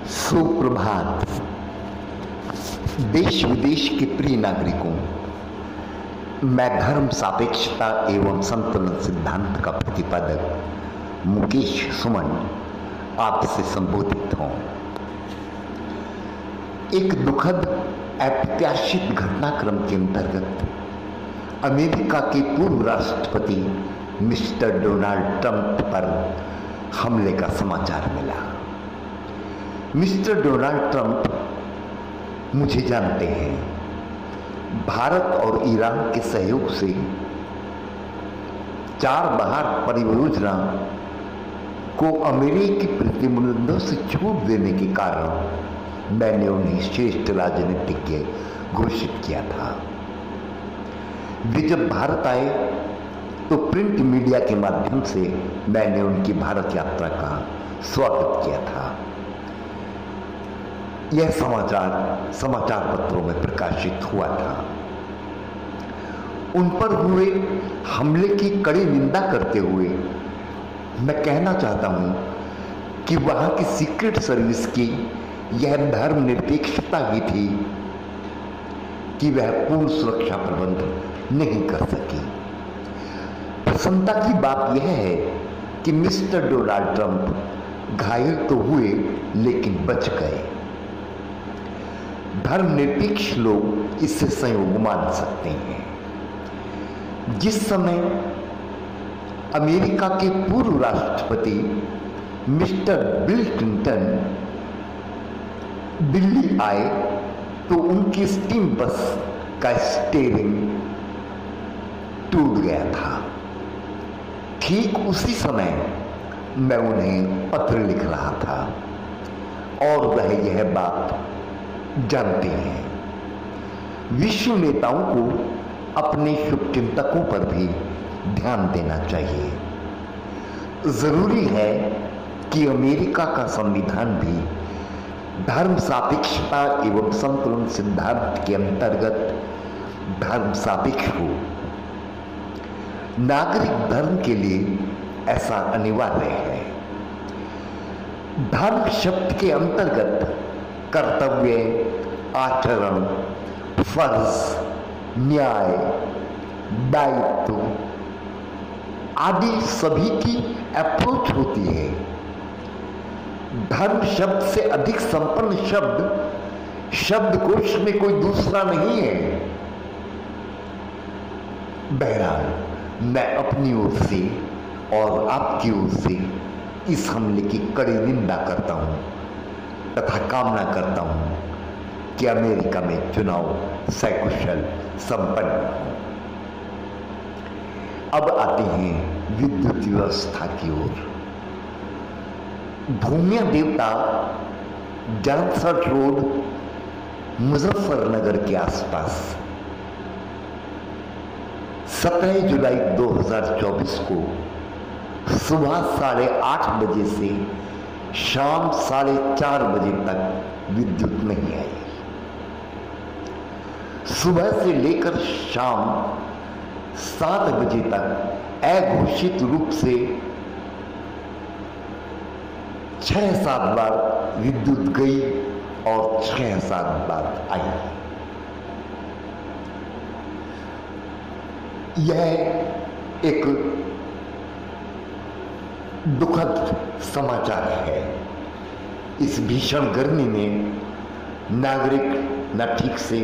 सुप्रभात। देश विदेश के प्रिय नागरिकों, मैं धर्म सापेक्षता एवं संतुलन सिद्धांत का प्रतिपादक मुकेश सुमन आपसे संबोधित हूं। एक दुखद अप्रत्याशित घटनाक्रम के अंतर्गत अमेरिका के पूर्व राष्ट्रपति मिस्टर डोनाल्ड ट्रंप पर हमले का समाचार मिला। मिस्टर डोनाल्ड ट्रंप मुझे जानते हैं। भारत और ईरान के सहयोग से चाबहार परियोजना को अमेरिकी प्रतिबंधों से छूट देने के कारण मैंने उन्हें श्रेष्ठ राजनीतिज्ञ घोषित किया था। वे जब भारत आए तो प्रिंट मीडिया के माध्यम से मैंने उनकी भारत यात्रा का स्वागत किया था। यह समाचार पत्रों में प्रकाशित हुआ था। उन पर हुए हमले की कड़ी निंदा करते हुए मैं कहना चाहता हूं कि वहां की सीक्रेट सर्विस की यह धर्मनिरपेक्षता ही थी कि वह पूर्ण सुरक्षा प्रबंध नहीं कर सकी। प्रसन्नता की बात यह है कि मिस्टर डोनाल्ड ट्रंप घायल तो हुए लेकिन बच गए। धर्मनिरपेक्ष लोग इससे संयोग मान सकते हैं। जिस समय अमेरिका के पूर्व राष्ट्रपति मिस्टर बिल क्लिंटन दिल्ली आए तो उनकी स्टीम बस का स्टीयरिंग टूट गया था। ठीक उसी समय मैं उन्हें पत्र लिख रहा था और वह यह बात जानते हैं। विश्व नेताओं को अपने शुभचिंतकों पर भी ध्यान देना चाहिए। जरूरी है कि अमेरिका का संविधान भी धर्म सापेक्षता एवं संतुलन सिद्धांत के अंतर्गत धर्म सापेक्ष हो। नागरिक धर्म के लिए ऐसा अनिवार्य है। धर्म शब्द के अंतर्गत कर्तव्य, आचरण, फर्ज, न्याय, दायित्व आदि सभी की अप्रोच होती है। धर्म शब्द से अधिक संपन्न शब्दकोश में कोई दूसरा नहीं है। बहरहाल मैं अपनी ओर से और आपकी ओर से इस हमले की कड़ी निंदा करता हूं तथा कामना करता हूं कि अमेरिका में चुनाव सकुशल संपन्न हो। अब आते हैं विद्युत व्यवस्था की ओर। भूमिया देवता जानसठ रोड मुजफ्फरनगर के आसपास 17 जुलाई 2024 को सुबह 8:30 बजे से शाम 4:30 बजे तक विद्युत नहीं आई। सुबह से लेकर शाम 7 बजे तक अघोषित रूप से 6-7 बार विद्युत गई और 6-7 बार आई। यह एक दुखद समाचार है। इस भीषण गर्मी में नागरिक न ठीक से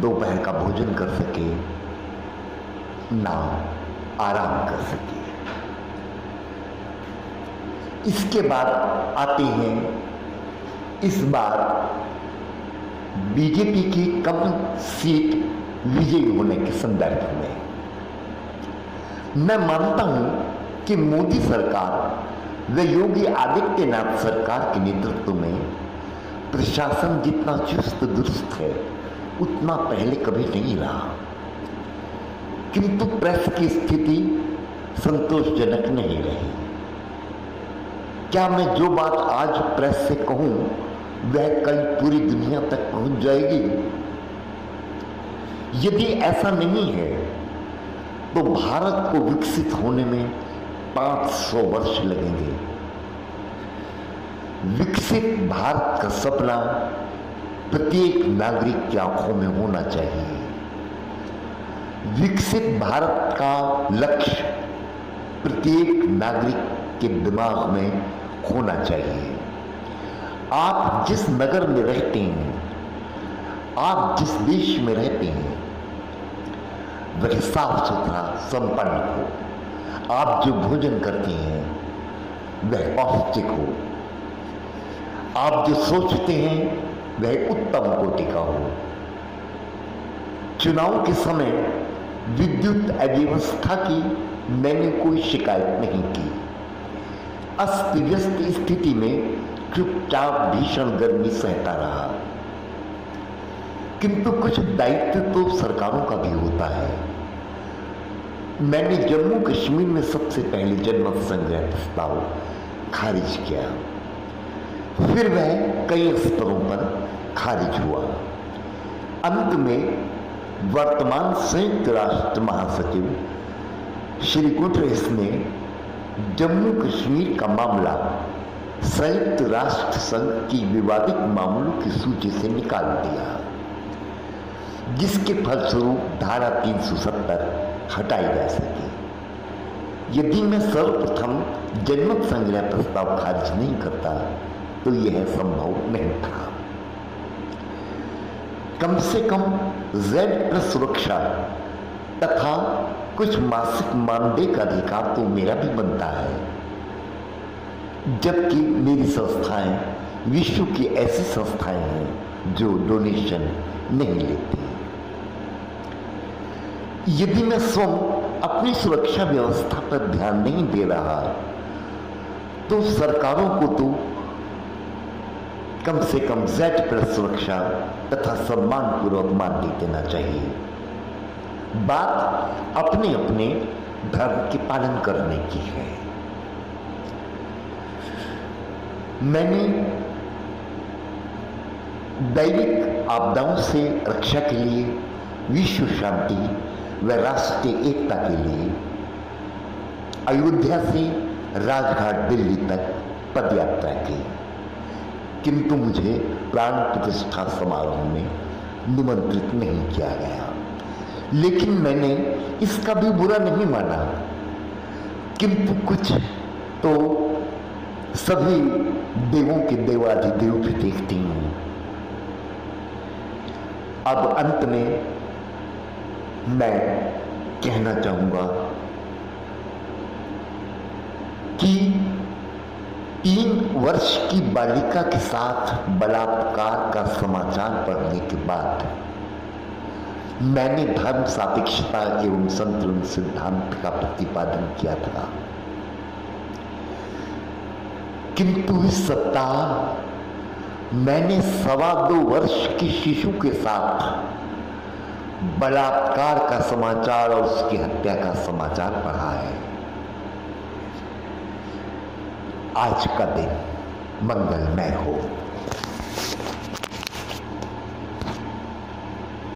दोपहर का भोजन कर सके, ना आराम कर सके। इसके बाद आते हैं इस बार बीजेपी की कम सीट विजयी होने के संदर्भ में। मैं मानता हूं कि मोदी सरकार व योगी आदित्यनाथ सरकार के नेतृत्व में प्रशासन जितना चुस्त दुरुस्त है उतना पहले कभी नहीं रहा, किंतु प्रेस की स्थिति संतोषजनक नहीं रही। क्या मैं जो बात आज प्रेस से कहूं वह कल पूरी दुनिया तक पहुंच जाएगी? यदि ऐसा नहीं है तो भारत को विकसित होने में 500 वर्ष लगेंगे। विकसित भारत का सपना प्रत्येक नागरिक की आंखों में होना चाहिए। विकसित भारत का लक्ष्य प्रत्येक नागरिक के दिमाग में होना चाहिए। आप जिस नगर में रहते हैं, आप जिस देश में रहते हैं, वह साफ सुथरा संपन्न हो। आप जो भोजन करते हैं वह पौष्टिक हो। आप जो सोचते हैं वह उत्तम कोटि का हो। चुनाव के समय विद्युत अव्यवस्था की मैंने कोई शिकायत नहीं की। अस्त व्यस्त स्थिति में चुपचाप भीषण गर्मी सहता रहा। किंतु कुछ दायित्व तो सरकारों का भी होता है। मैंने जम्मू कश्मीर में सबसे पहले जनमत संग्रह प्रस्ताव खारिज किया, फिर वह कई स्तरों पर खारिज हुआ। अंत में वर्तमान संयुक्त राष्ट्र महासचिव श्री गुटरेस ने जम्मू कश्मीर का मामला संयुक्त राष्ट्र संघ की विवादित मामलों की सूची से निकाल दिया, जिसके फलस्वरूप धारा 370 हटाई जा सके। यदि मैं सर्वप्रथम जनमत संग्रह प्रस्ताव खारिज नहीं करता तो यह संभव नहीं था। कम से कम Z+ सुरक्षा तथा कुछ मासिक मानदेय का अधिकार तो मेरा भी बनता है, जबकि मेरी संस्थाएं विश्व की ऐसी संस्थाएं हैं जो डोनेशन नहीं लेती। यदि मैं स्वयं अपनी सुरक्षा व्यवस्था पर ध्यान नहीं दे रहा तो सरकारों को तो कम से कम Z+ सुरक्षा तथा सम्मानपूर्वक मानदेय देना चाहिए। बात अपने अपने धर्म के पालन करने की है। मैंने दैविक आपदाओं से रक्षा के लिए, विश्व शांति व राष्ट्रीय एकता के लिए अयोध्या से राजघाट दिल्ली तक पदयात्रा की, किंतु मुझे प्राण प्रतिष्ठा समारोह में निमंत्रित नहीं किया गया। लेकिन मैंने इसका भी बुरा नहीं माना, किंतु कुछ तो सभी देवों के देवाधिदेव भी देखती हूं। अब अंत में मैं कहना चाहूंगा कि 3 वर्ष की बालिका के साथ बलात्कार का समाचार पढ़ने के बाद मैंने धर्म सापेक्षता एवं संतुलन सिद्धांत का प्रतिपादन किया था, किंतु इस सप्ताह मैंने 2.25 वर्ष की शिशु के साथ बलात्कार का समाचार और उसकी हत्या का समाचार पढ़ा है। आज का दिन मंगलमय हो।